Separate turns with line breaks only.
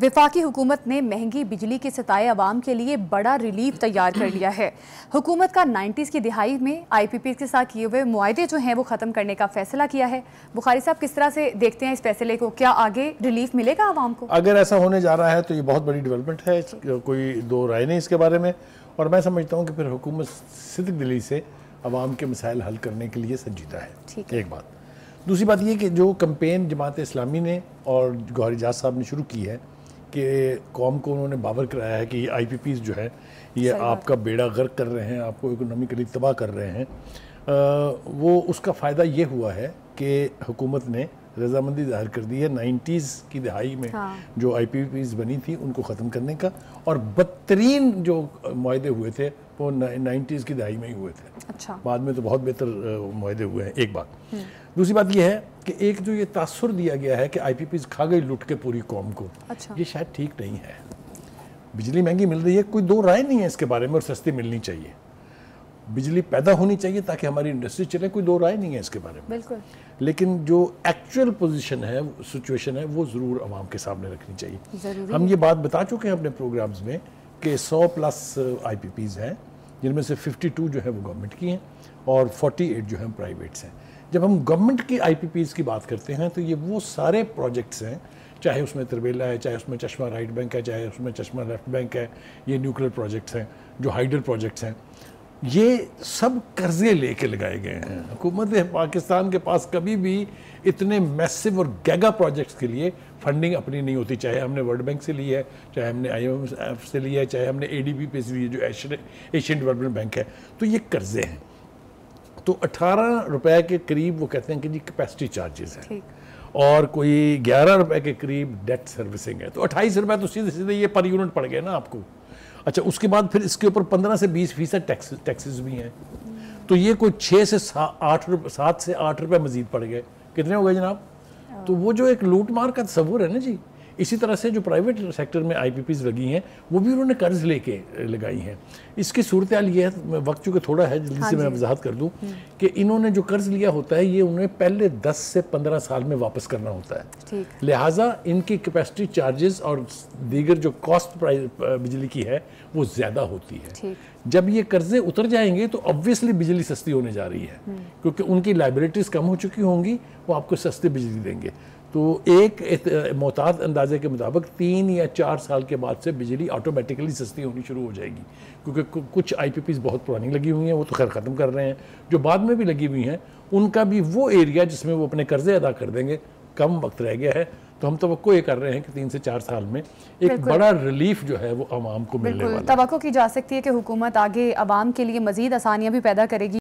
वफाकी हुकूमत ने महंगी बिजली के सताए अवाम के लिए बड़ा रिलीफ तैयार कर लिया है। हुकूमत का 90s की दिहाई में IPPs के साथ किए हुए मुआहदे जो हैं वो ख़त्म करने का फैसला किया है। बुखारी साहब, किस तरह से देखते हैं इस फैसले को? क्या आगे रिलीफ मिलेगा आवाम को?
अगर ऐसा होने जा रहा है तो ये बहुत बड़ी डेवलपमेंट है, कोई दो राय नहीं इसके बारे में। और मैं समझता हूँ कि फिर हुकूमत सिद्क दिली से अवाम के मसाइल हल करने के लिए संजीदा है। एक बात। दूसरी बात ये कि जो कैंपेन जमात इस्लामी ने और गौहर एजाज साहब ने शुरू की है कि कौम को उन्होंने बावर कराया है कि IPPs जो है ये आपका बेड़ा गर्क कर रहे हैं, आपको इकोनॉमिकली तबाह कर रहे हैं, वो उसका फ़ायदा ये हुआ है कि हुकूमत ने रजामंदी ज़ाहिर कर दी है 90s की दिहाई में जो IPPs बनी थी उनको ख़त्म करने का। और बदतरीन जो मुआहदे हुए थे वो 90s की दिहाई में ही हुए थे।
अच्छा।
बाद में तो बहुत बेहतर मुआहदे हुए हैं। एक बात। दूसरी बात यह है कि एक जो ये तासुर दिया गया है कि IPPs खा गई लुट के पूरी कौम को,
अच्छा।
ये शायद ठीक नहीं है। बिजली महंगी मिल रही है, कोई दो राय नहीं है इसके बारे में, और सस्ती मिलनी चाहिए। बिजली पैदा होनी चाहिए ताकि हमारी इंडस्ट्री चले, कोई दो राय नहीं है इसके बारे में।
बिल्कुल।
लेकिन जो एक्चुअल पोजीशन है, सिचुएशन है, वो ज़रूर आवाम के सामने रखनी चाहिए। हम ये बात बता चुके हैं अपने प्रोग्राम्स में कि 100+ IPPs हैं, जिनमें से 52 जो है वो गवर्नमेंट की हैं और 48 जो हैं प्राइवेट्स हैं। जब हम गवर्नमेंट की IPPs की बात करते हैं तो ये वो सारे प्रोजेक्ट्स हैं, चाहे उसमें तरबेला है, चाहे उसमें चश्मा राइट बैंक है, चाहे उसमें चश्मा लेफ्ट बैंक है, ये न्यूक्लियर प्रोजेक्ट्स हैं, जो हाइडल प्रोजेक्ट्स हैं, ये सब कर्जे लेके लगाए गए हैं। हुकूमत पाकिस्तान के पास कभी भी इतने मैसिव और गैगा प्रोजेक्ट्स के लिए फंडिंग अपनी नहीं होती, चाहे हमने वर्ल्ड बैंक से ली है, चाहे हमने IMF से ली है, चाहे हमने ADB पे से ली है जो एशियन डेवलपमेंट बैंक है। तो ये कर्जे हैं। तो 18 रुपए के करीब वो कहते हैं कि जी कैपेसिटी चार्जेस हैं, और कोई 11 रुपए के करीब डेट सर्विसिंग है। तो 28 रुपए तो सीधे सीधे ये पर यूनिट पड़ गए ना आपको। अच्छा, उसके बाद फिर इसके ऊपर 15 से 20% टैक्सेस भी हैं। तो ये कोई 7 से 8 रुपए मजीद पड़ गए। कितने हो गए जनाब? तो वो जो एक लूट मार का तस्वुर है ना जी, इसी तरह से जो प्राइवेट सेक्टर में IPPs लगी हैं वो भी उन्होंने कर्ज लेके लगाई हैं। इसकी सूरत हाल ये है, वक्त चूँकि थोड़ा है, जल्दी से मैं वजाहत कर दूं कि इन्होंने जो कर्ज लिया होता है ये उन्हें पहले 10 से 15 साल में वापस करना होता है। लिहाजा इनकी कैपेसिटी चार्जेस और दीगर जो कॉस्ट प्राइस बिजली की है वो ज़्यादा होती है। जब ये कर्जे उतर जाएंगे तो ऑब्वियसली बिजली सस्ती होने जा रही है, क्योंकि उनकी लाइबिलिटीज़ कम हो चुकी होंगी, वो आपको सस्ती बिजली देंगे। तो एक मोहतात अंदाजे के मुताबिक 3 या 4 साल के बाद से बिजली ऑटोमेटिकली सस्ती होनी शुरू हो जाएगी, क्योंकि कुछ IPPs बहुत पुरानी लगी हुई हैं, वो तो खैर ख़त्म कर रहे हैं। जो बाद में भी लगी हुई हैं उनका भी वो एरिया जिसमें वो अपने कर्जे अदा कर देंगे, कम वक्त रह गया है। तो हम तवक्को ये कर रहे हैं कि 3 से 4 साल में एक बड़ा रिलीफ जो है वो आवाम को मिलने वाला है।
तवक्को की जा सकती है कि हुकूमत आगे आवाम के लिए मज़ीद आसानियाँ भी पैदा करेगी।